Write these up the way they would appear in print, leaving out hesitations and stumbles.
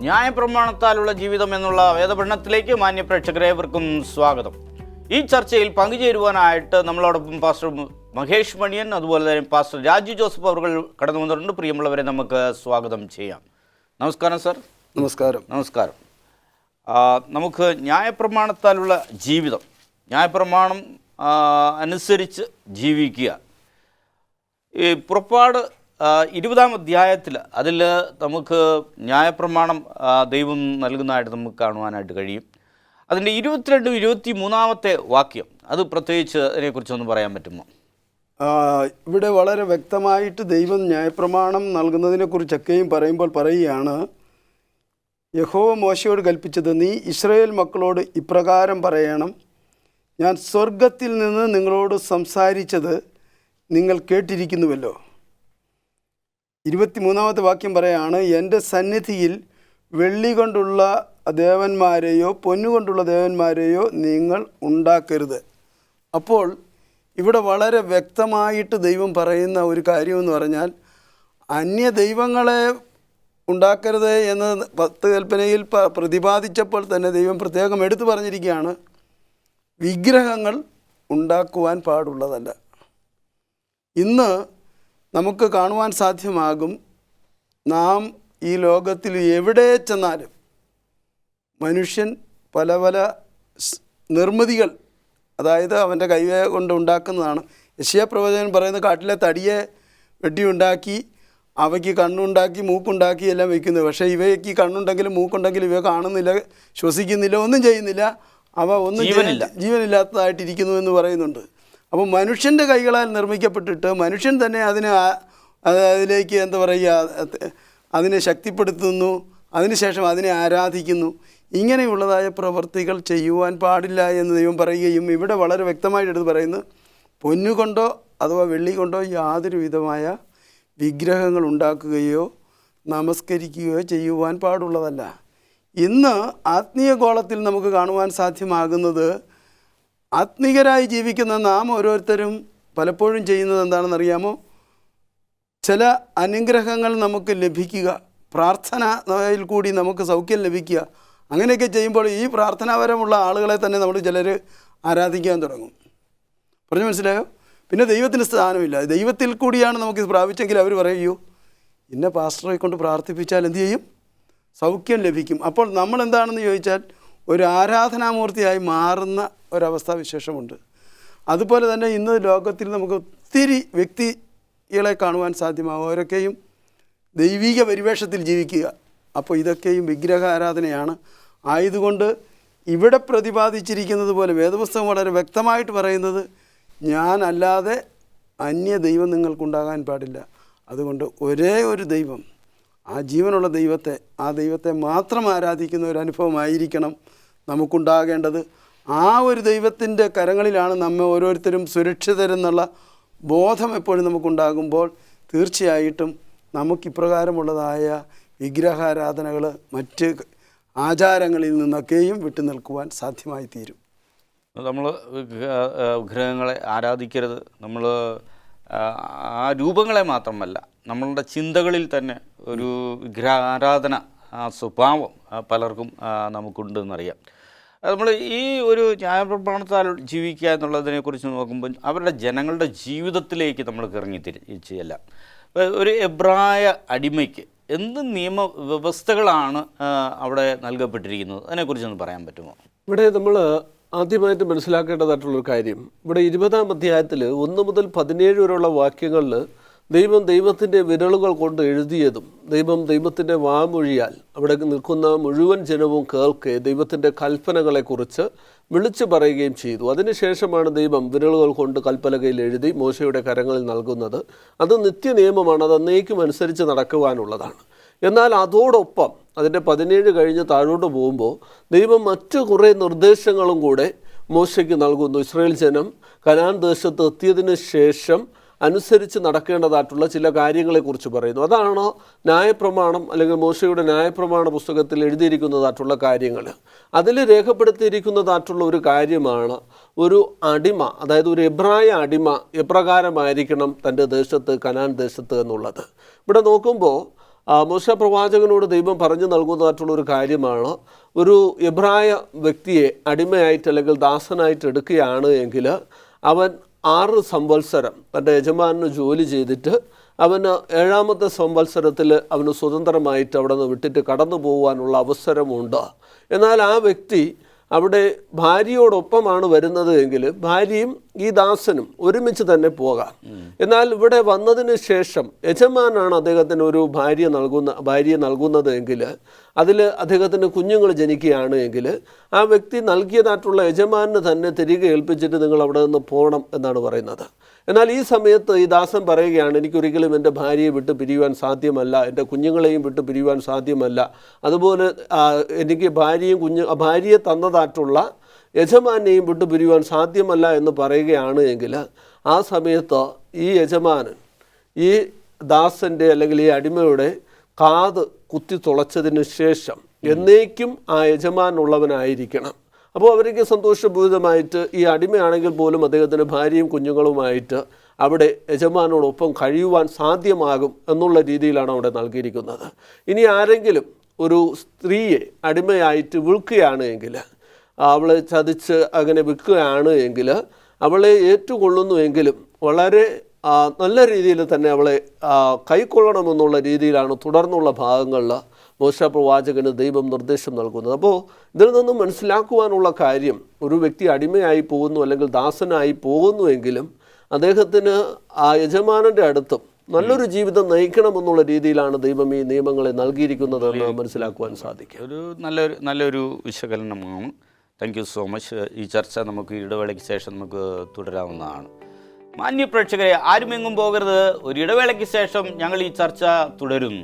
ന്യായപ്രമാണത്താലുള്ള ജീവിതം എന്നുള്ള വേദപഠനത്തിലേക്ക് മാന്യ പ്രേക്ഷകരേവർക്കും സ്വാഗതം. ഈ ചർച്ചയിൽ പങ്കുചേരുവാനായിട്ട് നമ്മളോടൊപ്പം പാസ്റ്റർ മഹേഷ് മണിയൻ, അതുപോലെ തന്നെ പാസ്റ്റർ രാജു ജോസഫ് അവർ കടന്നു വന്നിട്ടുണ്ട്. പ്രിയമുള്ളവരെ, നമുക്ക് സ്വാഗതം ചെയ്യാം. നമസ്കാരം സർ. നമസ്കാരം. നമുക്ക് ന്യായപ്രമാണത്താലുള്ള ജീവിതം, ന്യായപ്രമാണം അനുസരിച്ച് ജീവിക്കുക, ഈ പുറപ്പാട് 20-ാം അധ്യായത്തിൽ അതിൽ നമുക്ക് ന്യായപ്രമാണം ദൈവം നൽകുന്നതായിട്ട് നമുക്ക് കാണുവാനായിട്ട് കഴിയും. അതിൻ്റെ 22-23 വാക്യം, അത് പ്രത്യേകിച്ച് അതിനെക്കുറിച്ചൊന്ന് പറയാൻ പറ്റുമോ? ഇവിടെ വളരെ വ്യക്തമായിട്ട് ദൈവം ന്യായപ്രമാണം നൽകുന്നതിനെക്കുറിച്ചൊക്കെയും പറയുകയാണ്, യഹോവ മോശയോട് കൽപ്പിച്ചത്, നീ ഇസ്രായേൽ മക്കളോട് ഇപ്രകാരം പറയണം, ഞാൻ സ്വർഗത്തിൽ നിന്ന് നിങ്ങളോട് സംസാരിച്ചത് നിങ്ങൾ കേട്ടിരിക്കുന്നുവല്ലോ. 23 വാക്യം പറയാണ്, എൻ്റെ സന്നിധിയിൽ വെള്ളി കൊണ്ടുള്ള ദേവന്മാരെയോ പൊന്നുകൊണ്ടുള്ള ദേവന്മാരെയോ നിങ്ങൾ ഉണ്ടാക്കരുത്. അപ്പോൾ ഇവിടെ വളരെ വ്യക്തമായിട്ട് ദൈവം പറയുന്ന ഒരു കാര്യമെന്ന് പറഞ്ഞാൽ, അന്യ ദൈവങ്ങളെ ഉണ്ടാക്കരുത് എന്ന് 10 കൽപ്പനയിൽ പ്രതിപാദിച്ചപ്പോൾ തന്നെ ദൈവം പ്രത്യേകം എടുത്തു പറഞ്ഞിരിക്കുകയാണ്, വിഗ്രഹങ്ങൾ ഉണ്ടാക്കുവാൻ പാടുള്ളതല്ല. ഇന്ന് നമുക്ക് കാണുവാൻ സാധ്യമാകും, നാം ഈ ലോകത്തിൽ എവിടെ ചെന്നാലും മനുഷ്യൻ പല പല നിർമ്മിതികൾ, അതായത് അവൻ്റെ കൈ കൊണ്ട് ഉണ്ടാക്കുന്നതാണ്. യെശയ്യാ-പ്രവചകൻ പറയുന്നത്, കാട്ടിലെ തടിയെ വെട്ടിയുണ്ടാക്കി അവയ്ക്ക് കണ്ണുണ്ടാക്കി മൂക്കുണ്ടാക്കി എല്ലാം വയ്ക്കുന്നത്. പക്ഷേ ഇവയ്ക്ക് കണ്ണുണ്ടെങ്കിലും മൂക്കുണ്ടെങ്കിലും ഇവ കാണുന്നില്ല, ശ്വസിക്കുന്നില്ല, ഒന്നും ചെയ്യുന്നില്ല, അവ ഒന്നും ജീവനില്ലാത്തതായിട്ടിരിക്കുന്നു എന്ന് പറയുന്നുണ്ട്. അപ്പോൾ മനുഷ്യൻ്റെ കൈകളാൽ നിർമ്മിക്കപ്പെട്ടിട്ട് മനുഷ്യൻ തന്നെ അതിലേക്ക് എന്താ പറയുക, അതിനെ ശക്തിപ്പെടുത്തുന്നു, അതിനുശേഷം അതിനെ ആരാധിക്കുന്നു. ഇങ്ങനെയുള്ളതായ പ്രവൃത്തികൾ ചെയ്യുവാൻ പാടില്ല എന്ന് ദൈവം പറയുകയും ഇവിടെ വളരെ വ്യക്തമായിട്ട് എടുത്ത് പറയുന്നു, പൊന്നുകൊണ്ടോ അഥവാ വെള്ളി കൊണ്ടോ യാതൊരു വിധമായ വിഗ്രഹങ്ങൾ ഉണ്ടാക്കുകയോ നമസ്കരിക്കുകയോ ചെയ്യുവാൻ പാടുള്ളതല്ല. ഇന്ന് ആത്മീയ ഗോളത്തിൽ നമുക്ക് കാണുവാൻ സാധ്യമാകുന്നത്, ആത്മീകരായി ജീവിക്കുന്ന നാം ഓരോരുത്തരും പലപ്പോഴും ചെയ്യുന്നത് എന്താണെന്നറിയാമോ? ചില അനുഗ്രഹങ്ങൾ നമുക്ക് ലഭിക്കുക, പ്രാർത്ഥനയിൽ കൂടി നമുക്ക് സൗഖ്യം ലഭിക്കുക, അങ്ങനെയൊക്കെ ചെയ്യുമ്പോൾ ഈ പ്രാർത്ഥനാപരമുള്ള ആളുകളെ തന്നെ നമ്മൾ ചിലർ ആരാധിക്കാൻ തുടങ്ങും. പറഞ്ഞു മനസ്സിലായോ? പിന്നെ ദൈവത്തിന് സ്ഥാനമില്ല. ദൈവത്തിൽ കൂടിയാണ് നമുക്ക് പ്രാപിച്ചെങ്കിൽ അവർ പറയൂ, ഇന്ന പാസ്റ്ററെ കൊണ്ട് പ്രാർത്ഥിപ്പിച്ചാൽ എന്തു ചെയ്യും? സൗഖ്യം ലഭിക്കും. അപ്പോൾ നമ്മൾ എന്താണെന്ന് ചോദിച്ചാൽ ഒരു ആരാധനാമൂർത്തിയായി മാറുന്ന ഒരവസ്ഥാവിശേഷമുണ്ട്. അതുപോലെ തന്നെ ഇന്ന് ലോകത്തിൽ നമുക്ക് ഒത്തിരി വ്യക്തികളെ കാണുവാൻ സാധ്യമാകും, അവരൊക്കെയും ദൈവിക പരിവേഷത്തിൽ ജീവിക്കുക. അപ്പോൾ ഇതൊക്കെയും വിഗ്രഹ ആരാധനയാണ്. ആയതുകൊണ്ട് ഇവിടെ പ്രതിപാദിച്ചിരിക്കുന്നത് പോലെ വേദപുസ്തകം വളരെ വ്യക്തമായിട്ട് പറയുന്നത്, ഞാൻ അല്ലാതെ അന്യ ദൈവം നിങ്ങൾക്കുണ്ടാകാൻ പാടില്ല. അതുകൊണ്ട് ഒരേ ഒരു ദൈവം, ആ ജീവനുള്ള ദൈവത്തെ, ആ ദൈവത്തെ മാത്രം ആരാധിക്കുന്ന ഒരു അനുഭവമായിരിക്കണം നമുക്കുണ്ടാകേണ്ടത്. ആ ഒരു ദൈവത്തിൻ്റെ കരങ്ങളിലാണ് നമ്മെ ഓരോരുത്തരും സുരക്ഷിതരെന്നുള്ള ബോധം എപ്പോഴും നമുക്കുണ്ടാകുമ്പോൾ തീർച്ചയായിട്ടും നമുക്കിപ്രകാരമുള്ളതായ വിഗ്രഹാരാധനകൾ മറ്റ് ആചാരങ്ങളിൽ നിന്നൊക്കെയും വിട്ടു നിൽക്കുവാൻ സാധ്യമായി തീരും. നമ്മൾ വിഗ്രഹങ്ങളെ ആരാധിക്കരുത്. നമ്മൾ ആ രൂപങ്ങളെ മാത്രമല്ല, നമ്മളുടെ ചിന്തകളിൽ തന്നെ ഒരു വിഗ്രഹാരാധന സ്വഭാവം പലർക്കും നമുക്കുണ്ടെന്നറിയാം. നമ്മൾ ഈ ഒരു ന്യായപ്രമാണത്താൽ ജീവിക്കുക എന്നുള്ളതിനെക്കുറിച്ച് നോക്കുമ്പോൾ അവരുടെ ജനങ്ങളുടെ ജീവിതത്തിലേക്ക് നമ്മൾ ഇറങ്ങി തിരിച്ചല്ല. ഒരു എബ്രായ അടിമയ്ക്ക് എന്ത് നിയമവ്യവസ്ഥകളാണ് അവിടെ നൽകപ്പെട്ടിരിക്കുന്നത്, അതിനെക്കുറിച്ചൊന്ന് പറയാൻ പറ്റുമോ? ഇവിടെ നമ്മൾ ആദ്യമായിട്ട് മനസ്സിലാക്കേണ്ടതായിട്ടുള്ളൊരു കാര്യം, ഇവിടെ 20-ാം അധ്യായത്തിൽ 1 മുതൽ 17 വരെയുള്ള വാക്യങ്ങളിൽ ദൈവത്തിൻ്റെ വിരലുകൾ കൊണ്ട് എഴുതിയതും ദൈവത്തിൻ്റെ വാമൊഴിയാൽ അവിടെ നിൽക്കുന്ന മുഴുവൻ ജനവും കേൾക്കെ ദൈവത്തിൻ്റെ കൽപ്പനകളെക്കുറിച്ച് വിളിച്ചു പറയുകയും ചെയ്തു. അതിനുശേഷമാണ് ദൈവം വിരലുകൾ കൊണ്ട് കൽപ്പലകയിൽ എഴുതി മോശയുടെ കരങ്ങളിൽ നൽകുന്നത്. അത് നിത്യനിയമമാണ്, അത് എന്നേക്കും അനുസരിച്ച് നടക്കുവാനുള്ളതാണ്. എന്നാൽ അതോടൊപ്പം അതിൻ്റെ 17 കഴിഞ്ഞ് താഴോട്ട് പോകുമ്പോൾ ദൈവം മറ്റു കുറേ നിർദ്ദേശങ്ങളും കൂടെ മോശയ്ക്ക് നൽകുന്നു. ഇസ്രായേൽ ജനം കനാൻ ദേശത്ത് എത്തിയതിന് ശേഷം അനുസരിച്ച് നടക്കേണ്ടതായിട്ടുള്ള ചില കാര്യങ്ങളെക്കുറിച്ച് പറയുന്നു. അതാണ് ന്യായപ്രമാണം അല്ലെങ്കിൽ മോശയുടെ ന്യായപ്രമാണ പുസ്തകത്തിൽ എഴുതിയിരിക്കുന്നതായിട്ടുള്ള കാര്യങ്ങൾ. അതിൽ രേഖപ്പെടുത്തിയിരിക്കുന്നതായിട്ടുള്ള ഒരു കാര്യമാണ് ഒരു അടിമ, അതായത് ഒരു എബ്രായ അടിമ എപ്രകാരമായിരിക്കണം തൻ്റെ ദേശത്ത്, കനാൻ ദേശത്ത് എന്നുള്ളത്. ഇവിടെ നോക്കുമ്പോൾ മോശ പ്രവാചകനോട് ദൈവം പറഞ്ഞു നൽകുന്നതായിട്ടുള്ളൊരു കാര്യമാണ്, ഒരു എബ്രായ വ്യക്തിയെ അടിമയായിട്ട് അല്ലെങ്കിൽ ദാസനായിട്ട് എടുക്കുകയാണ് എങ്കിൽ അവൻ 6 സംവത്സരം തൻ്റെ യജമാനന് ജോലി ചെയ്തിട്ട് അവന് 7ാമത്തെ സംവത്സരത്തിൽ അവന് സ്വതന്ത്രമായിട്ട് അവിടെ നിന്ന് വിട്ടിട്ട് കടന്നു പോകുവാനുള്ള അവസരമുണ്ട്. എന്നാൽ ആ വ്യക്തി അവിടെ ഭാര്യയോടൊപ്പമാണ് വരുന്നത് എങ്കിൽ ഭാര്യയും ഈ ദാസനും ഒരുമിച്ച് തന്നെ പോകാം. എന്നാൽ ഇവിടെ വന്നതിന് ശേഷം യജമാനാണ് അദ്ദേഹത്തിന് ഒരു ഭാര്യയെ നൽകുന്നത് എങ്കിൽ അതിൽ അദ്ദേഹത്തിന് കുഞ്ഞുങ്ങൾ ജനിക്കുകയാണ് എങ്കിൽ ആ വ്യക്തി നൽകിയതായിട്ടുള്ള യജമാനന് തന്നെ തിരികെ ഏൽപ്പിച്ചിട്ട് നിങ്ങൾ അവിടെ നിന്ന് പോകണം എന്നാണ് പറയുന്നത്. എന്നാൽ ഈ സമയത്ത് ഈ ദാസൻ പറയുകയാണ്, എനിക്കൊരിക്കലും എൻ്റെ ഭാര്യയെ വിട്ട് പിരിയുവാൻ സാധ്യമല്ല, എൻ്റെ കുഞ്ഞുങ്ങളെയും വിട്ട് പിരിയുവാൻ സാധ്യമല്ല, അതുപോലെ എനിക്ക് ഭാര്യയെ തന്നതായിട്ടുള്ള യജമാനെയും വിട്ടു പിരിയുവാൻ സാധ്യമല്ല എന്ന് പറയുകയാണ് എങ്കിൽ ആ സമയത്ത് ഈ യജമാനൻ ഈ ദാസൻ്റെ അല്ലെങ്കിൽ ഈ അടിമയുടെ കാത് കുത്തി തുളച്ചതിന് ശേഷം എന്നേക്കും ആ യജമാനുള്ളവനായിരിക്കണം. അപ്പോൾ അവർക്ക് സന്തോഷപൂരിതമായിട്ട് ഈ അടിമയാണെങ്കിൽ പോലും അദ്ദേഹത്തിന് ഭാര്യയും കുഞ്ഞുങ്ങളുമായിട്ട് അവിടെ യജമാനോടൊപ്പം കഴിയുവാൻ സാധ്യമാകും എന്നുള്ള രീതിയിലാണ് അവിടെ നൽകിയിരിക്കുന്നത്. ഇനി ആരെങ്കിലും ഒരു സ്ത്രീയെ അടിമയായിട്ട് വിൽക്കുകയാണ് എങ്കിൽ, അവളെ ചതിച്ച് അങ്ങനെ വിൽക്കുകയാണ് എങ്കിൽ അവളെ ഏറ്റുകൊള്ളുന്നുവെങ്കിലും വളരെ നല്ല രീതിയിൽ തന്നെ അവളെ കൈക്കൊള്ളണമെന്നുള്ള രീതിയിലാണ് തുടർന്നുള്ള ഭാഗങ്ങളിൽ മോശ പ്രവാചകന് ദൈവം നിർദ്ദേശം നൽകുന്നത്. അപ്പോൾ ഇതിൽ നിന്നും മനസ്സിലാക്കുവാനുള്ള കാര്യം, ഒരു വ്യക്തി അടിമയായി പോകുന്നു അല്ലെങ്കിൽ ദാസനായി പോകുന്നുവെങ്കിലും അദ്ദേഹത്തിന് ആ യജമാനൻ്റെ അടുത്തും നല്ലൊരു ജീവിതം നയിക്കണമെന്നുള്ള രീതിയിലാണ് ദൈവം ഈ നിയമങ്ങളെ നൽകിയിരിക്കുന്നതെന്ന് മനസ്സിലാക്കുവാൻ സാധിക്കും. ഒരു നല്ലൊരു വിശകലനമാണ്. Thank you so much. ഈ ചർച്ച നമുക്ക് ഇടവേളയ്ക്ക് ശേഷം നമുക്ക് തുടരാവുന്നതാണ്. മാന്യ പ്രേക്ഷകരെ, ആരുമെങ്ങും പോകരുത്. ഒരു ഇടവേളയ്ക്ക് ശേഷം ഞങ്ങൾ ഈ ചർച്ച തുടരുന്നു.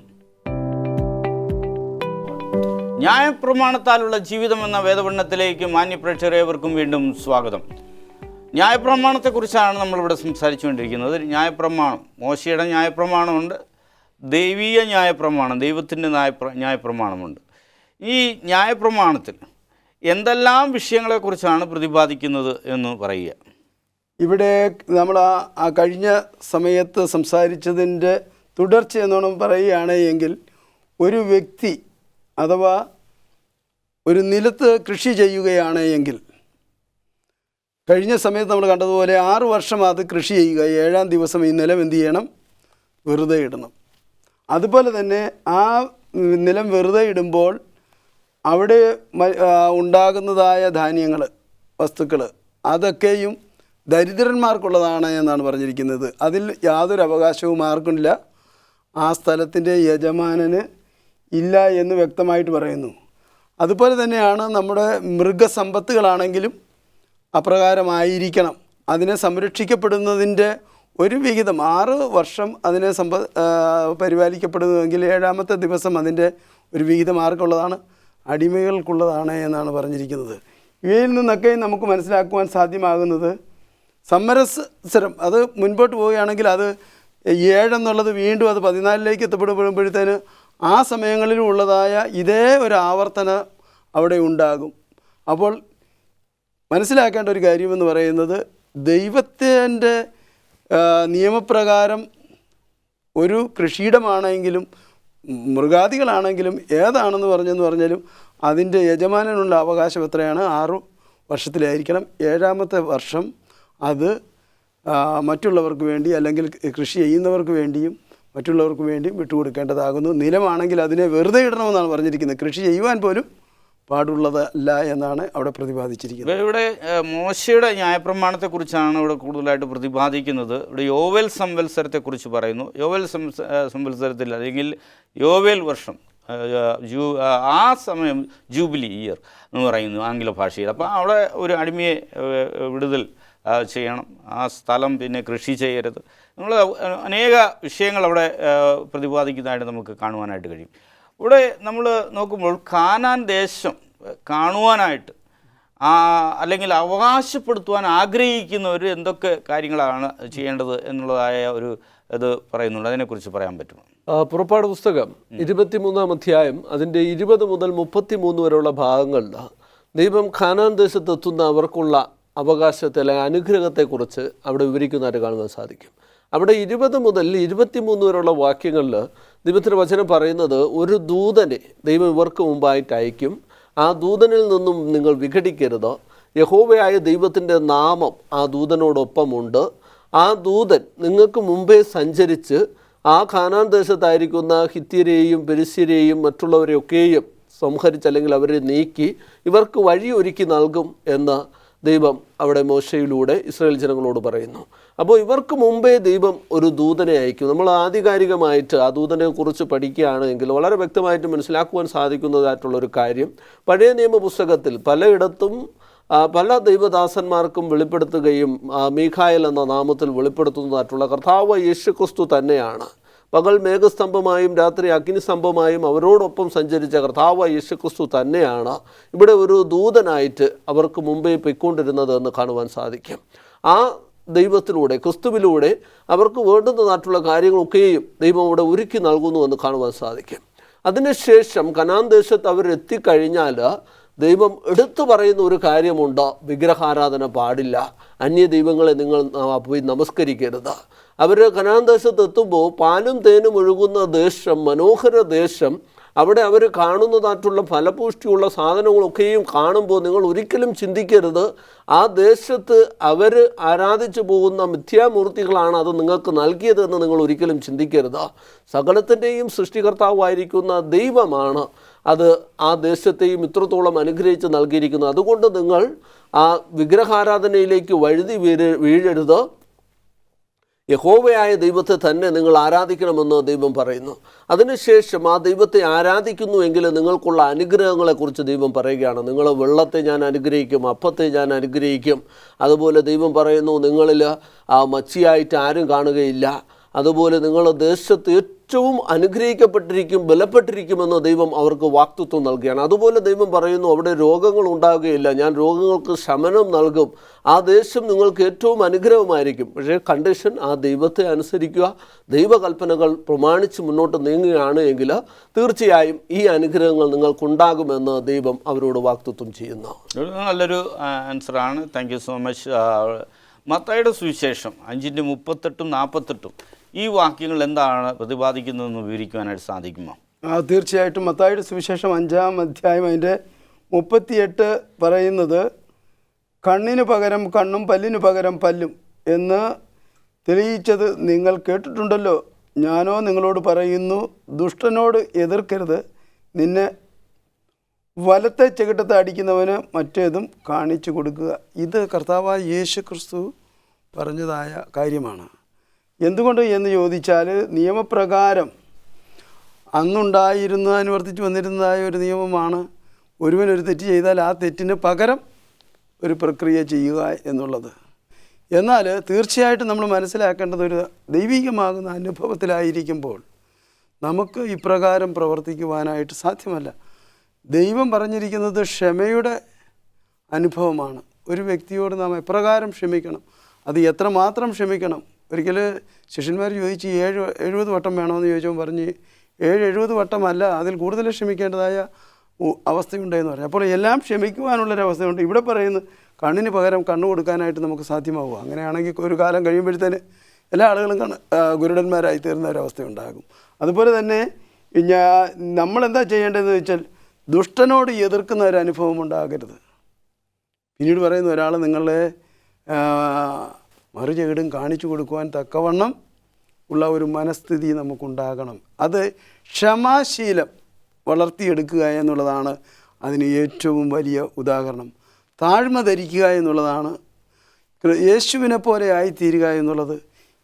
ന്യായപ്രമാണത്താലുള്ള ജീവിതം എന്ന വേദപഠനത്തിലേക്ക് മാന്യ പ്രേക്ഷകരേവർക്കും വീണ്ടും സ്വാഗതം. ന്യായപ്രമാണത്തെക്കുറിച്ചാണ് നമ്മളിവിടെ സംസാരിച്ചുകൊണ്ടിരിക്കുന്നത്. ന്യായപ്രമാണം, മോശയുടെ ന്യായപ്രമാണമുണ്ട്, ദൈവീയ ന്യായപ്രമാണം, ദൈവത്തിൻ്റെ ന്യായപ്രമാണമുണ്ട്. ഈ ന്യായപ്രമാണത്തിൽ എന്തെല്ലാം വിഷയങ്ങളെക്കുറിച്ചാണ് പ്രതിപാദിക്കുന്നത് എന്ന് പറയുക. ഇവിടെ നമ്മൾ ആ കഴിഞ്ഞ സമയത്ത് സംസാരിച്ചതിൻ്റെ തുടർച്ച എന്നോണം പറയുകയാണ് എങ്കിൽ, ഒരു വ്യക്തി അഥവാ ഒരു നിലത്ത് കൃഷി ചെയ്യുകയാണ് എങ്കിൽ, കഴിഞ്ഞ സമയത്ത് നമ്മൾ കണ്ടതുപോലെ 6 വർഷം അത് കൃഷി ചെയ്യുക, 7ാം ദിവസം ഈ നിലം എന്ത് ചെയ്യണം? വെറുതെ ഇടണം. അതുപോലെ തന്നെ ആ നിലം വെറുതെ ഇടുമ്പോൾ അവിടെ ഉണ്ടാകുന്നതായ ധാന്യങ്ങൾ, വസ്തുക്കൾ, അതൊക്കെയും ദരിദ്രന്മാർക്കുള്ളതാണ് എന്നാണ് പറഞ്ഞിരിക്കുന്നത്. അതിൽ യാതൊരു അവകാശവും ആർക്കുമില്ല, ആ സ്ഥലത്തിൻ്റെ യജമാനന് ഇല്ല എന്ന് വ്യക്തമായിട്ട് പറയുന്നു. അതുപോലെ തന്നെയാണ് നമ്മുടെ മൃഗസമ്പത്തുകളാണെങ്കിലും അപ്രകാരമായിരിക്കണം. അതിനെ സംരക്ഷിക്കപ്പെടുന്നതിൻ്റെ ഒരു വിഹിതം 6 വർഷം അതിനെ പരിപാലിക്കപ്പെടുന്നുവെങ്കിൽ 7ാമത്തെ ദിവസം അതിൻ്റെ ഒരു വിഹിതം ആർക്കുള്ളതാണ്? അടിമകൾക്കുള്ളതാണ് എന്നാണ് പറഞ്ഞിരിക്കുന്നത്. ഇവയിൽ നിന്നൊക്കെ നമുക്ക് മനസ്സിലാക്കുവാൻ സാധ്യമാകുന്നത് സമരസരം അത് മുൻപോട്ട് പോവുകയാണെങ്കിൽ അത് 7 എന്നുള്ളത് വീണ്ടും അത് 14ലേക്ക് എത്തപ്പെടുമ്പോഴത്തേന് ആ സമയങ്ങളിലും ഉള്ളതായ ഇതേ ഒരു ആവർത്തനം അവിടെ ഉണ്ടാകും. അപ്പോൾ മനസ്സിലാക്കേണ്ട ഒരു കാര്യമെന്ന് പറയുന്നത്, ദൈവത്തിൻ്റെ നിയമപ്രകാരം ഒരു കൃഷിയിടമാണെങ്കിലും മൃഗാദികളാണെങ്കിലും ഏതാണെന്ന് പറഞ്ഞാലും അതിൻ്റെ യജമാനനുള്ള അവകാശം എത്രയാണ്? 6 വർഷത്തിലായിരിക്കണം. 7ാമത്തെ വർഷം അത് മറ്റുള്ളവർക്ക് വേണ്ടി അല്ലെങ്കിൽ കൃഷി ചെയ്യുന്നവർക്ക് വേണ്ടിയും മറ്റുള്ളവർക്ക് വേണ്ടിയും വിട്ടുകൊടുക്കേണ്ടതാകുന്നു. നിലമാണെങ്കിൽ അതിനെ വെറുതെ ഇടണമെന്നാണ് പറഞ്ഞിരിക്കുന്നത്. കൃഷി ചെയ്യുവാൻ പോലും പാടുള്ളതല്ല എന്നാണ് അവിടെ പ്രതിപാദിച്ചിരിക്കുന്നത്. ഇവിടെ മോശയുടെ ന്യായപ്രമാണത്തെക്കുറിച്ചാണ് ഇവിടെ കൂടുതലായിട്ട് പ്രതിപാദിക്കുന്നത്. ഇവിടെ യോവേൽ സംവത്സരത്തെക്കുറിച്ച് പറയുന്നു. യോവേൽ സംവത്സരത്തിൽ അല്ലെങ്കിൽ യോവേൽ വർഷം, ആ സമയം ജൂബിലി ഇയർ എന്ന് പറയുന്നു ആംഗ്ല ഭാഷയിൽ. അപ്പോൾ അവിടെ ഒരു അടിമയെ വിടുതൽ ചെയ്യണം, ആ സ്ഥലം പിന്നെ കൃഷി ചെയ്യരുത്, നമ്മൾ അനേക വിഷയങ്ങൾ അവിടെ പ്രതിപാദിക്കുന്നതായിട്ട് നമുക്ക് കാണുവാനായിട്ട് കഴിയും. ഇവിടെ നമ്മൾ നോക്കുമ്പോൾ കാനാൻ ദേശം കാണുവാനായിട്ട് അല്ലെങ്കിൽ അവകാശപ്പെടുത്തുവാൻ ആഗ്രഹിക്കുന്നവർ എന്തൊക്കെ കാര്യങ്ങളാണ് ചെയ്യേണ്ടത് എന്നുള്ളതായ ഒരു ഇത് പറയുന്നുണ്ട്. അതിനെക്കുറിച്ച് പറയാൻ പറ്റുമോ? പുറപ്പാട് പുസ്തകം 23-ാം അധ്യായം അതിൻ്റെ 20 മുതൽ 33 വരെയുള്ള ഭാഗങ്ങളിൽ ദൈവം കാനാൻ ദേശത്തെത്തുന്ന അവർക്കുള്ള അവകാശത്തെ അല്ലെങ്കിൽ അനുഗ്രഹത്തെക്കുറിച്ച് അവിടെ വിവരിക്കുന്നതായിട്ട് കാണുവാൻ സാധിക്കും. അവിടെ 20 മുതൽ 23 വരെയുള്ള വാക്യങ്ങളിൽ ദൈവത്തിൻ്റെ വചനം പറയുന്നത്, ഒരു ദൂതനെ ദൈവം ഇവർക്ക് മുമ്പായിട്ട് അയക്കും, ആ ദൂതനിൽ നിന്നും നിങ്ങൾ വിഘടിക്കരുത്, യഹോവയായ ദൈവത്തിൻ്റെ നാമം ആ ദൂതനോടൊപ്പമുണ്ട്, ആ ദൂതൻ നിങ്ങൾക്ക് മുമ്പേ സഞ്ചരിച്ച് ആ കാനാൻ ദേശത്തായിരിക്കുന്ന ഹിത്യരെയും പെരിസ്യരെയും മറ്റുള്ളവരെയൊക്കെയും സംഹരിച്ച് അല്ലെങ്കിൽ അവരെ നീക്കി ഇവർക്ക് വഴി ഒരുക്കി നൽകും എന്ന് ദൈവം അവിടെ മോശയിലൂടെ ഇസ്രായേൽ ജനങ്ങളോട് പറയുന്നു. അപ്പോൾ ഇവർക്ക് മുമ്പേ ദൈവം ഒരു ദൂതനെ അയക്കും. നമ്മൾ ആധികാരികമായിട്ട് ആ ദൂതനെക്കുറിച്ച് പഠിക്കുകയാണെങ്കിൽ വളരെ വ്യക്തമായിട്ട് മനസ്സിലാക്കുവാൻ സാധിക്കുന്നതായിട്ടുള്ളൊരു കാര്യം, പഴയ നിയമ പുസ്തകത്തിൽ പലയിടത്തും പല ദൈവദാസന്മാർക്കും വെളിപ്പെടുത്തുകയും മീഖായേൽ എന്ന നാമത്തിൽ വെളിപ്പെടുത്തുന്നതായിട്ടുള്ള കർത്താവ് യേശുക്രിസ്തു തന്നെയാണ്. പകൽ മേഘസ്തംഭമായും രാത്രി അഗ്നിസ്തംഭമായും അവരോടൊപ്പം സഞ്ചരിച്ച കർത്താവ് യേശുക്രിസ്തു തന്നെയാണ് ഇവിടെ ഒരു ദൂതനായിട്ട് അവർക്ക് മുമ്പേ പൊയ്ക്കൊണ്ടിരുന്നത് എന്ന് കാണുവാൻ സാധിക്കും. ആ ദൈവത്തിലൂടെ, ക്രിസ്തുവിലൂടെ അവർക്ക് വേണ്ടുന്നതായിട്ടുള്ള കാര്യങ്ങളൊക്കെയും ദൈവം ഇവിടെ ഒരുക്കി നൽകുന്നു എന്ന് കാണുവാൻ സാധിക്കും. അതിനുശേഷം കനാൻ ദേശത്ത് അവരെത്തിക്കഴിഞ്ഞാൽ ദൈവം എടുത്തു പറയുന്ന ഒരു കാര്യമുണ്ട്, വിഗ്രഹാരാധന പാടില്ല, അന്യ ദൈവങ്ങളെ നിങ്ങൾ പോയി നമസ്കരിക്കരുത്. അവർ കനാൻ ദേശത്ത് എത്തുമ്പോൾ പാലും തേനും ഒഴുകുന്ന ദേശം, മനോഹര ദേശം, അവിടെ അവർ കാണുന്നതായിട്ടുള്ള ഫലപുഷ്ടിയുള്ള സാധനങ്ങളൊക്കെയും കാണുമ്പോൾ നിങ്ങൾ ഒരിക്കലും ചിന്തിക്കരുത് ആ ദേശത്ത് അവർ ആരാധിച്ചു പോകുന്ന മിഥ്യാമൂർത്തികളാണ് അത് നിങ്ങൾക്ക് നൽകിയതെന്ന് നിങ്ങൾ ഒരിക്കലും ചിന്തിക്കരുത്. സകലത്തിൻ്റെയും സൃഷ്ടികർത്താവായിരിക്കുന്ന ദൈവമാണ് അത് ആ ദേശത്തെയും ഇത്രത്തോളം അനുഗ്രഹിച്ച് നൽകിയിരിക്കുന്നത്. അതുകൊണ്ട് നിങ്ങൾ ആ വിഗ്രഹാരാധനയിലേക്ക് വഴുതി വീഴരുത്, യഹോവയായ ദൈവത്തെ തന്നെ നിങ്ങൾ ആരാധിക്കണമെന്ന് ദൈവം പറയുന്നു. അതിനുശേഷം ആ ദൈവത്തെ ആരാധിക്കുന്നുവെങ്കിൽ നിങ്ങൾക്കുള്ള അനുഗ്രഹങ്ങളെക്കുറിച്ച് ദൈവം പറയുകയാണ്. നിങ്ങൾ വെള്ളത്തെ ഞാൻ അനുഗ്രഹിക്കും, അപ്പത്തെ ഞാൻ അനുഗ്രഹിക്കും. അതുപോലെ ദൈവം പറയുന്നു, നിങ്ങളിൽ മച്ചിയായിട്ട് ആരും കാണുകയില്ല. അതുപോലെ നിങ്ങൾ ദേശത്ത് ഏറ്റവും അനുഗ്രഹിക്കപ്പെട്ടിരിക്കും, ബലപ്പെട്ടിരിക്കുമെന്ന് ദൈവം അവർക്ക് വാക്തത്വം നൽകുകയാണ്. അതുപോലെ ദൈവം പറയുന്നു, അവിടെ രോഗങ്ങൾ ഉണ്ടാകുകയില്ല, ഞാൻ രോഗങ്ങൾക്ക് ശമനം നൽകും, ആ ദേശം നിങ്ങൾക്ക് ഏറ്റവും അനുഗ്രഹമായിരിക്കും. പക്ഷേ കണ്ടീഷൻ, ആ ദൈവത്തെ അനുസരിക്കുക, ദൈവകൽപ്പനകൾ പ്രമാണിച്ച് മുന്നോട്ട് നീങ്ങുകയാണ് എങ്കിൽ തീർച്ചയായും ഈ അനുഗ്രഹങ്ങൾ നിങ്ങൾക്കുണ്ടാകുമെന്ന് ദൈവം അവരോട് വാക്തത്വം ചെയ്യുന്നു. നല്ലൊരു ആൻസറാണ്. Thank you so much. മത്തായിയുടെ സുവിശേഷം 5:38-48 ഈ വാക്യങ്ങൾ എന്താണ് പ്രതിപാദിക്കുന്നതെന്ന് വിവരിക്കുവാനായിട്ട് സാധിക്കുമോ? തീർച്ചയായിട്ടും. മത്തായിയുടെ സുവിശേഷം 5-ാം അധ്യായം അതിൻ്റെ 38 പറയുന്നത്, കണ്ണിന് പകരം കണ്ണും പല്ലിന് പകരം പല്ലും എന്ന് തെളിയിച്ചത് നിങ്ങൾ കേട്ടിട്ടുണ്ടല്ലോ. ഞാനോ നിങ്ങളോട് പറയുന്നു, ദുഷ്ടനോട് എതിർക്കരുത്, നിന്നെ വലത്തെ ചെകിട്ടത്തെ അടിക്കുന്നവന് മറ്റേതും കാണിച്ചു കൊടുക്കുക. ഇത് കർത്താവായ യേശു ക്രിസ്തു പറഞ്ഞതായ കാര്യമാണ്. എന്തുകൊണ്ട് എന്ന് ചോദിച്ചാൽ, നിയമപ്രകാരം അന്നുണ്ടായിരുന്ന അനുവർത്തിച്ച് വന്നിരുന്നതായ ഒരു നിയമമാണ്. ഒരുവനൊരു തെറ്റ് ചെയ്താൽ ആ തെറ്റിന് പകരം ഒരു പ്രക്രിയ ചെയ്യുക എന്നുള്ളത്. എന്നാൽ തീർച്ചയായിട്ടും നമ്മൾ മനസ്സിലാക്കേണ്ടത്, ഒരു ദൈവികമാകുന്ന അനുഭവത്തിലായിരിക്കുമ്പോൾ നമുക്ക് ഇപ്രകാരം പ്രവർത്തിക്കുവാനായിട്ട് സാധ്യമല്ല. ദൈവം പറഞ്ഞിരിക്കുന്നത് ക്ഷമയുടെ അനുഭവമാണ്. ഒരു വ്യക്തിയോട് നാം എപ്രകാരം ക്ഷമിക്കണം, അത് എത്രമാത്രം ക്ഷമിക്കണം. ഒരിക്കൽ ശിഷ്യന്മാർ ചോദിച്ച് 70 വട്ടം വേണമെന്ന് ചോദിച്ചപ്പോൾ പറഞ്ഞ് 70 വട്ടമല്ല, അതിൽ കൂടുതൽ ക്ഷമിക്കേണ്ടതായ അവസ്ഥയുണ്ടെന്ന് പറഞ്ഞു. അപ്പോൾ എല്ലാം ക്ഷമിക്കുവാനുള്ളൊരവസ്ഥയുണ്ട്. ഇവിടെ പറയുന്നു, കണ്ണിന് പകരം കണ്ണ് കൊടുക്കാനായിട്ട് നമുക്ക് സാധ്യമാവുക. അങ്ങനെയാണെങ്കിൽ ഒരു കാലം കഴിയുമ്പോഴത്തേന് എല്ലാ ആളുകളും ഗുരുടന്മാരായി തീർന്ന ഒരവസ്ഥയുണ്ടാകും. അതുപോലെ തന്നെ നമ്മളെന്താ ചെയ്യേണ്ടതെന്ന് വെച്ചാൽ, ദുഷ്ടനോട് എതിർക്കുന്ന ഒരു അനുഭവം ഉണ്ടാകരുത്. പിന്നീട് പറയുന്ന, ഒരാൾ നിങ്ങളെ മറുചെകിടും കാണിച്ചു കൊടുക്കുവാൻ തക്കവണ്ണം ഉള്ള ഒരു മനസ്ഥിതി നമുക്കുണ്ടാകണം. അത് ക്ഷമാശീലം വളർത്തിയെടുക്കുക എന്നുള്ളതാണ് അതിന് ഏറ്റവും വലിയ ഉദാഹരണം. താഴ്മ ധരിക്കുക എന്നുള്ളതാണ് യേശുവിനെ പോലെ ആയിത്തീരുക എന്നുള്ളത്.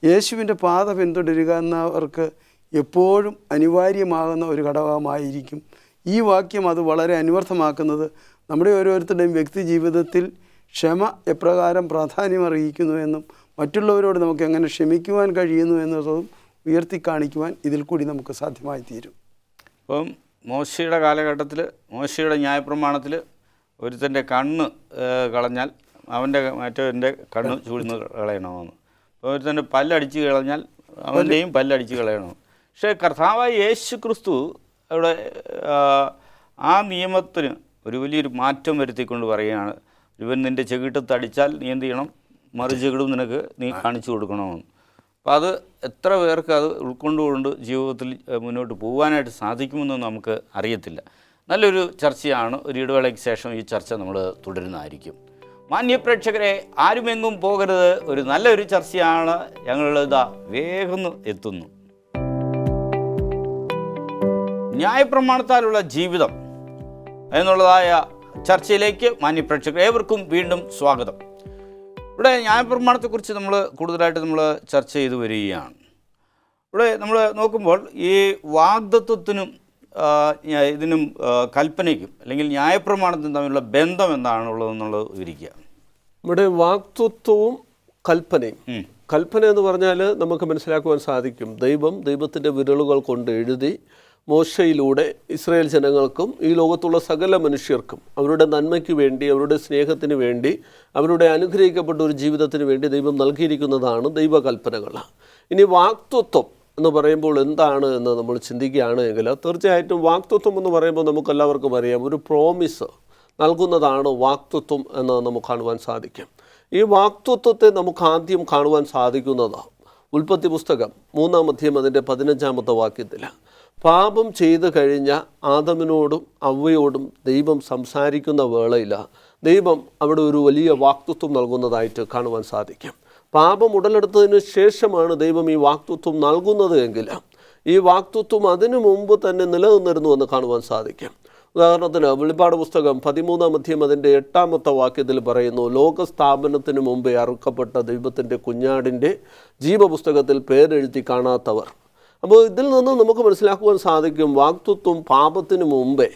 യേശുവിൻ്റെ പാത പിന്തുടരുക എന്നവർക്ക് എപ്പോഴും അനിവാര്യമാകുന്ന ഒരു ഘടകമായിരിക്കും. ഈ വാക്യം അത് വളരെ അന്വർത്ഥമാക്കുന്നത് നമ്മുടെ ഓരോരുത്തരുടെയും വ്യക്തി ജീവിതത്തിൽ ക്ഷമ എപ്രകാരം പ്രാധാന്യം അറിയിക്കുന്നു എന്നും മറ്റുള്ളവരോട് നമുക്ക് എങ്ങനെ ക്ഷമിക്കുവാൻ കഴിയുന്നു എന്നതും ഉയർത്തി കാണിക്കുവാൻ ഇതിൽ കൂടി നമുക്ക് സാധ്യമായി തീരും. ഇപ്പം മോശയുടെ കാലഘട്ടത്തിൽ, മോശയുടെ ന്യായപ്രമാണത്തിൽ ഒരുത്തൻ്റെ കണ്ണ് കളഞ്ഞാൽ മറ്റവൻ്റെ കണ്ണ് ചൂഴ്ന്ന് കളയണമെന്ന്, അപ്പോൾ ഒരുത്തൻ്റെ പല്ലടിച്ച് കളഞ്ഞാൽ അവൻ്റെയും പല്ലടിച്ച് കളയണം. പക്ഷേ കർത്താവായ യേശു ക്രിസ്തു അവിടെ ആ നിയമത്തിന് ഒരു വലിയൊരു മാറ്റം വരുത്തിക്കൊണ്ട് പറയുകയാണ്, ഇവൻ നിൻ്റെ ചെകിട്ടത്തടിച്ചാൽ നീ എന്ത് ചെയ്യണം, മറു ചെകിടും നീ കാണിച്ചു കൊടുക്കണമെന്ന്. അപ്പോൾ അത് എത്ര പേർക്ക് അത് ഉൾക്കൊണ്ടുകൊണ്ട് ജീവിതത്തിൽ മുന്നോട്ട് പോകാനായിട്ട് സാധിക്കുമെന്ന് നമുക്ക് അറിയത്തില്ല. നല്ലൊരു ചർച്ചയാണ്. ഒരു ഇടവേളയ്ക്ക് ശേഷം ഈ ചർച്ച നമ്മൾ തുടരുന്നതായിരിക്കും. മാന്യപ്രേക്ഷകരെ, ആരുമെങ്ങും പോകരുത്. ഒരു നല്ലൊരു ചർച്ചയാണ്. ഞങ്ങളിതാ വേഗം എത്തുന്നു. ന്യായപ്രമാണത്താലുള്ള ജീവിതം എന്നുള്ളതായ ചർച്ചയിലേക്ക് മാന്യപ്രേക്ഷകർ ഏവർക്കും വീണ്ടും സ്വാഗതം. ഇവിടെ ന്യായപ്രമാണത്തെക്കുറിച്ച് നമ്മൾ കൂടുതലായിട്ട് ചർച്ച ചെയ്തു വരികയാണ്. ഇവിടെ നമ്മൾ നോക്കുമ്പോൾ ഈ വാഗ്ദത്വത്തിനും ഇതിനും കൽപ്പനയ്ക്കും അല്ലെങ്കിൽ ന്യായപ്രമാണത്തിനും തമ്മിലുള്ള ബന്ധം എന്താണുള്ളതെന്നുള്ളത് വിവരിക്കുക. ഇവിടെ വാഗ്ദത്വവും കൽപ്പനയും. കൽപ്പന എന്ന് പറഞ്ഞാൽ നമുക്ക് മനസ്സിലാക്കുവാൻ സാധിക്കും, ദൈവത്തിൻ്റെ വിരലുകൾ കൊണ്ട് എഴുതി മോശയിലൂടെ ഇസ്രായേൽ ജനങ്ങൾക്കും ഈ ലോകത്തുള്ള സകല മനുഷ്യർക്കും അവരുടെ നന്മയ്ക്ക് വേണ്ടി, അവരുടെ സ്നേഹത്തിന് വേണ്ടി, അവരുടെ അനുഗ്രഹിക്കപ്പെട്ട ഒരു ജീവിതത്തിന് വേണ്ടി ദൈവം നൽകിയിരിക്കുന്നതാണ് ദൈവകൽപ്പനകൾ. ഇനി വാഗ്ദത്വം എന്ന് പറയുമ്പോൾ എന്താണ് എന്ന് നമ്മൾ ചിന്തിക്കുകയാണെങ്കിൽ, തീർച്ചയായിട്ടും വാഗ്ദത്വം എന്ന് പറയുമ്പോൾ നമുക്കെല്ലാവർക്കും അറിയാം, ഒരു പ്രോമിസ് നൽകുന്നതാണ് വാഗ്ദത്വം എന്ന് നമുക്ക് കാണുവാൻ സാധിക്കും. ഈ വാഗ്ദത്വത്തെ നമുക്ക് ആദ്യം കാണുവാൻ സാധിക്കുന്നത് ഉൽപ്പത്തി പുസ്തകം 3-ാം അധ്യായം അതിൻ്റെ 15-ാമത്തെ വാക്യത്തിൽ. പാപം ചെയ്തു കഴിഞ്ഞ ആദമിനോടും അവയോടും ദൈവം സംസാരിക്കുന്ന വേളയിൽ ദൈവം അവിടെ ഒരു വലിയ വാഗ്ദത്വം നൽകുന്നതായിട്ട് കാണുവാൻ സാധിക്കും. പാപം ഉടലെടുത്തതിന് ശേഷമാണ് ദൈവം ഈ വാഗ്ദത്വം നൽകുന്നത് എങ്കിൽ ഈ വാഗ്ദത്വം അതിനു മുമ്പ് തന്നെ നിലനിന്നിരുന്നു എന്ന് കാണുവാൻ സാധിക്കും. ഉദാഹരണത്തിന് വെളിപ്പാട് പുസ്തകം 13-ാം അധ്യായം അതിൻ്റെ 8-ാമത്തെ വാക്യത്തിൽ പറയുന്നു, ലോകസ്ഥാപനത്തിന് മുമ്പേ അറുക്കപ്പെട്ട ദൈവത്തിൻ്റെ കുഞ്ഞാടിൻ്റെ ജീവപുസ്തകത്തിൽ പേരെഴുതി കാണാത്തവർ. അപ്പോൾ ഇതിൽ നിന്ന് നമുക്ക് മനസ്സിലാക്കുവാൻ സാധിക്കും, വാഗ്ദത്വം പാപത്തിന് മുമ്പേ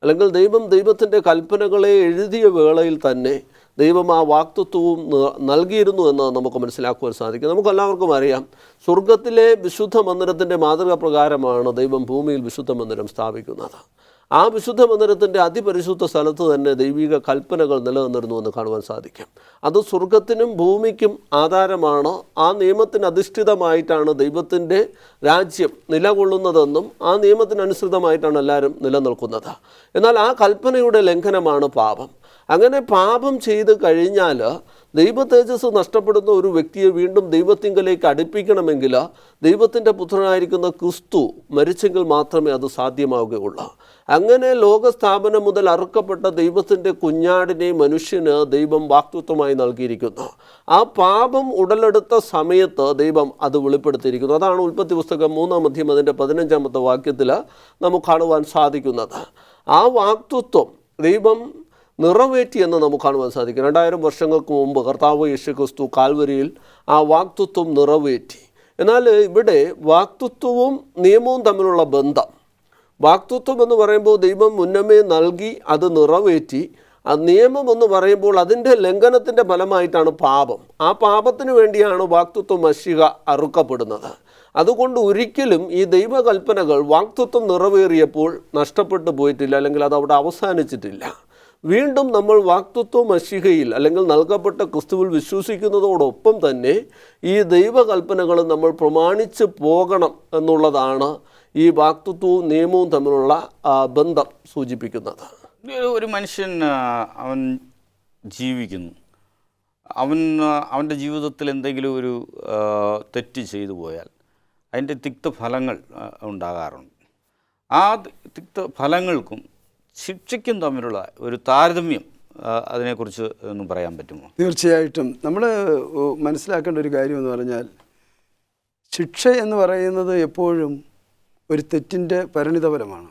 അല്ലെങ്കിൽ ദൈവത്തിൻ്റെ കൽപ്പനകളെ എഴുതിയ വേളയിൽ തന്നെ ദൈവം ആ വാഗ്ദത്വവും നൽകിയിരുന്നു എന്ന് നമുക്ക് മനസ്സിലാക്കുവാൻ സാധിക്കും. നമുക്കെല്ലാവർക്കും അറിയാം, സ്വർഗത്തിലെ വിശുദ്ധ മന്ദിരത്തിൻ്റെ മാതൃക പ്രകാരമാണ് ദൈവം ഭൂമിയിൽ വിശുദ്ധ മന്ദിരം സ്ഥാപിക്കുന്നത്. ആ വിശുദ്ധ മന്ദിരത്തിൻ്റെ അതിപരിശുദ്ധ സ്ഥലത്ത് തന്നെ ദൈവിക കൽപ്പനകൾ നിലനിന്നിരുന്നു എന്ന് കാണുവാൻ സാധിക്കും. അത് സ്വർഗത്തിനും ഭൂമിക്കും ആധാരമാണ്. ആ നിയമത്തിന് അധിഷ്ഠിതമായിട്ടാണ് ദൈവത്തിൻ്റെ രാജ്യം നിലകൊള്ളുന്നതെന്നും ആ നിയമത്തിനനുസൃതമായിട്ടാണ് എല്ലാവരും നിലനിൽക്കുന്നത്. എന്നാൽ ആ കൽപ്പനയുടെ ലംഘനമാണ് പാപം. അങ്ങനെ പാപം ചെയ്ത് കഴിഞ്ഞാൽ ദൈവ തേജസ് നഷ്ടപ്പെടുന്ന ഒരു വ്യക്തിയെ വീണ്ടും ദൈവത്തിങ്കലേക്ക് അടുപ്പിക്കണമെങ്കിൽ ദൈവത്തിൻ്റെ പുത്രനായിരിക്കുന്ന ക്രിസ്തു മരിച്ചെങ്കിൽ മാത്രമേ അത് സാധ്യമാവുകയുള്ളൂ. അങ്ങനെ ലോകസ്ഥാപനം മുതൽ അറുക്കപ്പെട്ട ദൈവത്തിൻ്റെ കുഞ്ഞാടിനെ മനുഷ്യന് ദൈവം വാഗ്ദത്വമായി നൽകിയിരിക്കുന്നു. ആ പാപം ഉടലെടുത്ത സമയത്ത് ദൈവം അത് വെളിപ്പെടുത്തിയിരിക്കുന്നു. അതാണ് ഉൽപ്പത്തി പുസ്തകം 3-ാം അധ്യായം അതിൻ്റെ 15-ാമത്തെ വാക്യത്തിൽ നമുക്ക് കാണുവാൻ സാധിക്കുന്നത്. ആ വാഗ്ദത്വം ദൈവം നിറവേറ്റി എന്ന് നമുക്ക് കാണുവാൻ സാധിക്കും. 2000 വർഷങ്ങൾക്ക് മുമ്പ് കർത്താവ് യേശുക്രിസ്തു കാൽവരിയിൽ ആ വാഗ്ദത്വം നിറവേറ്റി. എന്നാൽ ഇവിടെ വാഗ്ദത്വവും നിയമവും തമ്മിലുള്ള ബന്ധം, വാഗ്ദത്വം എന്ന് പറയുമ്പോൾ ദൈവം മുന്നമേ നൽകി അത് നിറവേറ്റി. ആ നിയമം എന്ന് പറയുമ്പോൾ അതിൻ്റെ ലംഘനത്തിൻ്റെ ഫലമായിട്ടാണ് പാപം. ആ പാപത്തിന് വേണ്ടിയാണ് വാഗ്ദത്വം മശിഹ അറുക്കപ്പെടുന്നത്. അതുകൊണ്ട് ഒരിക്കലും ഈ ദൈവകൽപ്പനകൾ വാഗ്ദത്വം നിറവേറിയപ്പോൾ നഷ്ടപ്പെട്ടു പോയിട്ടില്ല, അല്ലെങ്കിൽ അത് അവിടെ അവസാനിച്ചിട്ടില്ല. വീണ്ടും നമ്മൾ വാഗ്ദത്വ മശിഹയിൽ അല്ലെങ്കിൽ നൽകപ്പെട്ട ക്രിസ്തുവിൽ വിശ്വസിക്കുന്നതോടൊപ്പം തന്നെ ഈ ദൈവകൽപ്പനകൾ നമ്മൾ പ്രമാണിച്ച് പോകണം എന്നുള്ളതാണ് ഈ വാഗ്ദത്വവും നിയമവും തമ്മിലുള്ള ബന്ധം സൂചിപ്പിക്കുന്നത്. ഒരു മനുഷ്യൻ അവൻ ജീവിക്കുന്നു, അവൻ്റെ ജീവിതത്തിൽ എന്തെങ്കിലും ഒരു തെറ്റ് ചെയ്തു പോയാൽ അതിൻ്റെ തിക്തഫലങ്ങൾ ഉണ്ടാകാറുണ്ട്. ആ തിക്തഫലങ്ങൾക്കും ശിക്ഷയ്ക്കും തമ്മിലുള്ള ഒരു താരതമ്യം അതിനെക്കുറിച്ച് ഒന്നും പറയാൻ പറ്റുമോ? തീർച്ചയായിട്ടും. നമ്മൾ മനസ്സിലാക്കേണ്ട ഒരു കാര്യം എന്ന് പറഞ്ഞാൽ, ശിക്ഷ എന്ന് പറയുന്നത് എപ്പോഴും ഒരു തെറ്റിൻ്റെ പരിണിതഫലമാണ്.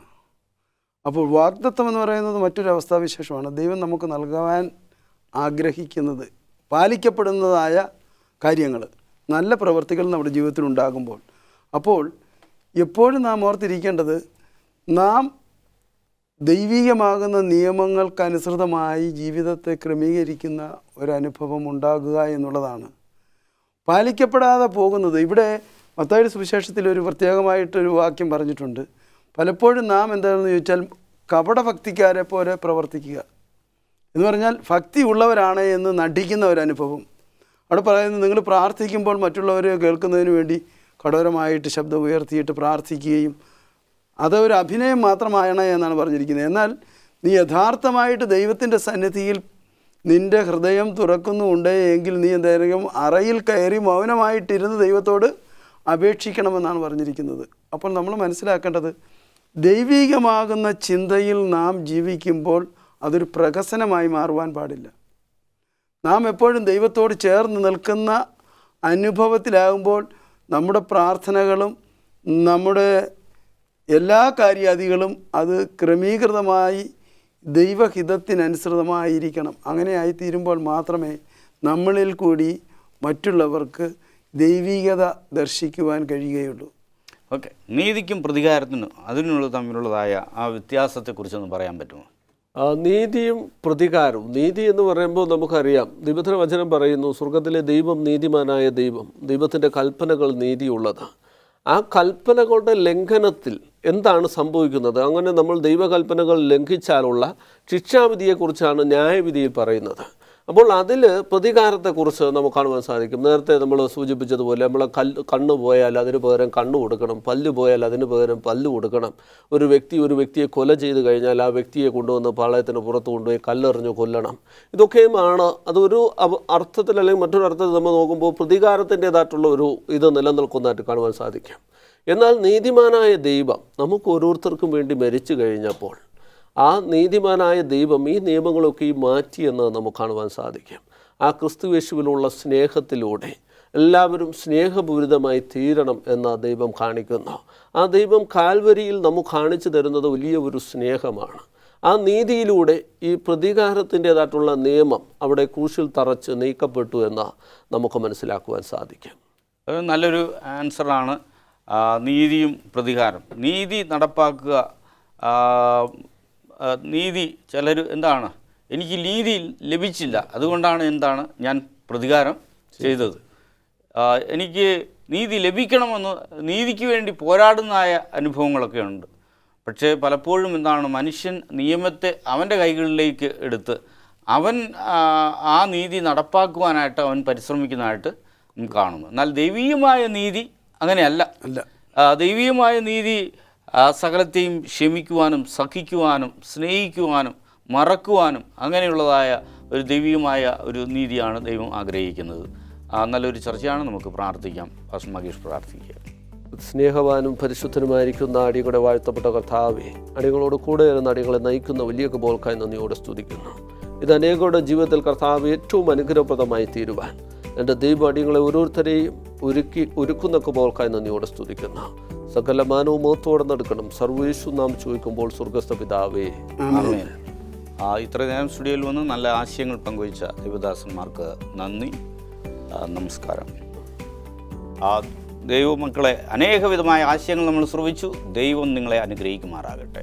അപ്പോൾ വാഗ്ദത്തം എന്ന് പറയുന്നത് മറ്റൊരു അവസ്ഥാവിശേഷമാണ്. ദൈവം നമുക്ക് നൽകാൻ ആഗ്രഹിക്കുന്നത് പാലിക്കപ്പെടുന്നതായ കാര്യങ്ങൾ, നല്ല പ്രവൃത്തികൾ നമ്മുടെ ജീവിതത്തിൽ ഉണ്ടാകുമ്പോൾ, അപ്പോൾ എപ്പോഴും നാം ഓർത്തിരിക്കേണ്ടത്, നാം ദൈവികമാകുന്ന നിയമങ്ങൾക്കനുസൃതമായി ജീവിതത്തെ ക്രമീകരിക്കുന്ന ഒരനുഭവം ഉണ്ടാകുക എന്നുള്ളതാണ്. പാലിക്കപ്പെടാതെ പോകുന്നത്, ഇവിടെ മത്തായിയുടെ സുവിശേഷത്തിൽ ഒരു പ്രത്യേകമായിട്ടൊരു വാക്യം പറഞ്ഞിട്ടുണ്ട്. പലപ്പോഴും നാം എന്താണെന്ന് ചോദിച്ചാൽ കപടഭക്തിക്കാരെ പോലെ പ്രവർത്തിക്കുക എന്ന് പറഞ്ഞാൽ ഭക്തി ഉള്ളവരാണ് എന്ന് നടിക്കുന്ന ഒരനുഭവം. അവിടെ പറയുന്നത്, നിങ്ങൾ പ്രാർത്ഥിക്കുമ്പോൾ മറ്റുള്ളവർ കേൾക്കുന്നതിന് വേണ്ടി കഠോരമായിട്ട് ശബ്ദം ഉയർത്തിയിട്ട് പ്രാർത്ഥിക്കുകയും അതൊരു അഭിനയം മാത്രമാണ് എന്നാണ് പറഞ്ഞിരിക്കുന്നത്. എന്നാൽ നീ യഥാർത്ഥമായിട്ട് ദൈവത്തിൻ്റെ സന്നിധിയിൽ നിൻ്റെ ഹൃദയം തുറക്കുന്നുണ്ട് എങ്കിൽ നീ എന്തായാലും അറയിൽ കയറി മൗനമായിട്ടിരുന്ന് ദൈവത്തോട് അപേക്ഷിക്കണമെന്നാണ് പറഞ്ഞിരിക്കുന്നത്. അപ്പോൾ നമ്മൾ മനസ്സിലാക്കേണ്ടത്, ദൈവികമാകുന്ന ചിന്തയിൽ നാം ജീവിക്കുമ്പോൾ അതൊരു പ്രഹസനമായി മാറുവാൻ പാടില്ല. നാം എപ്പോഴും ദൈവത്തോട് ചേർന്ന് നിൽക്കുന്ന അനുഭവത്തിലാകുമ്പോൾ നമ്മുടെ പ്രാർത്ഥനകളും നമ്മുടെ എല്ലാ കാര്യാദികളും അത് ക്രമീകൃതമായി ദൈവഹിതത്തിനനുസൃതമായിരിക്കണം. അങ്ങനെ ആയിത്തീരുമ്പോൾ മാത്രമേ നമ്മളിൽ കൂടി മറ്റുള്ളവർക്ക് ദൈവികത ദർശിക്കുവാൻ കഴിയുകയുള്ളൂ. ഓക്കെ, നീതിക്കും പ്രതികാരത്തിനും അതിനുള്ള തമ്മിലുള്ളതായ ആ വ്യത്യാസത്തെക്കുറിച്ചൊന്ന് പറയാൻ പറ്റുമോ? നീതിയും പ്രതികാരവും. നീതി എന്ന് പറയുമ്പോൾ നമുക്കറിയാം, ദൈവത്തിൻ്റെ വചനം പറയുന്നു, സ്വർഗത്തിലെ ദൈവം നീതിമാനായ ദൈവം, ദൈവത്തിൻ്റെ കൽപ്പനകൾ നീതിയുള്ളത്. ആ കൽപ്പനകളുടെ ലംഘനത്തിൽ എന്താണ് സംഭവിക്കുന്നത്? അങ്ങനെ നമ്മൾ ദൈവകൽപ്പനകൾ ലംഘിച്ചാലുള്ള ശിക്ഷാവിധിയെക്കുറിച്ചാണ് ന്യായവിധിയിൽ പറയുന്നത്. അപ്പോൾ അതിൽ പ്രതികാരത്തെക്കുറിച്ച് നമുക്ക് കാണുവാൻ സാധിക്കും. നേരത്തെ നമ്മൾ സൂചിപ്പിച്ചതുപോലെ നമ്മളെ കണ്ണ് പോയാൽ അതിന് പകരം കണ്ണ് കൊടുക്കണം, പല്ല് പോയാൽ അതിന് പകരം പല്ല് കൊടുക്കണം. ഒരു വ്യക്തിയെ കൊല ചെയ്ത് കഴിഞ്ഞാൽ ആ വ്യക്തിയെ കൊണ്ടുവന്ന് പാളയത്തിന് പുറത്ത് കൊണ്ടുപോയി കല്ലെറിഞ്ഞ് കൊല്ലണം. ഇതൊക്കെയുമാണ് അതൊരു അർത്ഥത്തിൽ അല്ലെങ്കിൽ മറ്റൊരു അർത്ഥത്തിൽ നമ്മൾ നോക്കുമ്പോൾ പ്രതികാരത്തിൻ്റേതായിട്ടുള്ള ഒരു ഇത് നിലനിൽക്കുന്നതായിട്ട് കാണുവാൻ സാധിക്കും. എന്നാൽ നീതിമാനായ ദൈവം നമുക്ക് ഓരോരുത്തർക്കും വേണ്ടി മരിച്ചു കഴിഞ്ഞപ്പോൾ ആ നീതിമാനായ ദൈവം ഈ നിയമങ്ങളൊക്കെ മാറ്റിയെന്ന് നമുക്ക് കാണുവാൻ സാധിക്കും. ആ ക്രിസ്തുയേശുവിലുള്ള സ്നേഹത്തിലൂടെ എല്ലാവരും സ്നേഹപൂരിതമായി തീരണം എന്ന ദൈവം കാണിക്കുന്നു. ആ ദൈവം കാൽവരിയിൽ നമുക്ക് കാണിച്ചു തരുന്നത് വലിയ ഒരു സ്നേഹമാണ്. ആ നീതിയിലൂടെ ഈ പ്രതികാരത്തിൻ്റേതായിട്ടുള്ള നിയമം അവിടെ ക്രൂശിൽ തറച്ച് നീക്കപ്പെട്ടു എന്ന് നമുക്ക് മനസ്സിലാക്കുവാൻ സാധിക്കും. അത് നല്ലൊരു ആൻസറാണ്. നീതിയും പ്രതികാരം. നീതി നടപ്പാക്കുക, നീതി ചിലർ എന്താണ്, എനിക്ക് നീതി ലഭിച്ചില്ല, അതുകൊണ്ടാണ് എന്താണ് ഞാൻ പ്രതികാരം ചെയ്തത്. എനിക്ക് നീതി ലഭിക്കണമെന്ന് നീതിക്ക് വേണ്ടി പോരാടുന്നതായ അനുഭവങ്ങളൊക്കെ ഉണ്ട്. പക്ഷേ പലപ്പോഴും എന്താണ്, മനുഷ്യൻ നിയമത്തെ അവൻ്റെ കൈകളിലേക്ക് എടുത്ത് അവൻ ആ നീതി നടപ്പാക്കുവാനായിട്ട് അവൻ പരിശ്രമിക്കുന്നതായിട്ട് കാണുന്നു. എന്നാൽ ദൈവീയമായ നീതി അങ്ങനെയല്ല. ദൈവീയമായ നീതി സകലത്തെയും ക്ഷമിക്കുവാനും സഹിക്കുവാനും സ്നേഹിക്കുവാനും മറക്കുവാനും അങ്ങനെയുള്ളതായ ഒരു ദൈവീയമായ ഒരു നീതിയാണ് ദൈവം ആഗ്രഹിക്കുന്നത്. നല്ലൊരു ചർച്ചയാണ്. നമുക്ക് പ്രാർത്ഥിക്കാം. പാസ്റ്റർ മഹേഷ് പ്രാർത്ഥിക്കുക. സ്നേഹവാനും പരിശുദ്ധനുമായിരിക്കുന്ന അടികളുടെ വാഴ്ത്തപ്പെട്ട കർത്താവേ, അടികളോട് കൂടെ ഇരുന്ന അടികളെ നയിക്കുന്ന വലിയ കൃപകൾക്കായി നന്ദിയോടെ സ്തുതിക്കുന്നു. ഇത് അനേകരുടെ ജീവിതത്തിൽ കർത്താവ് ഏറ്റവും അനുഗ്രഹപ്രദമായി തീരുവാൻ എൻ്റെ ദൈവ അടികളെ ഓരോരുത്തരെയും ഒരുക്കുന്ന കൃപകൾക്കായി നന്ദിയോടെ സ്തുതിക്കുന്നു. സകല മാനവും മുഖത്തോടെ നടക്കണം. സർവേഷു നാം ചോദിക്കുമ്പോൾ സ്വർഗസ്ഥ പിതാവേ, ആമേൻ. ഇത്ര നേരം സ്റ്റുഡിയോയിൽ വന്ന് നല്ല ആശയങ്ങൾ പങ്കുവച്ച ദൈവദാസന്മാർക്ക് നന്ദി, നമസ്കാരം. ദൈവമക്കളെ, അനേകവിധമായ ആശയങ്ങൾ നമ്മൾ ശ്രവിച്ചു. ദൈവം നിങ്ങളെ അനുഗ്രഹിക്കുമാറാകട്ടെ.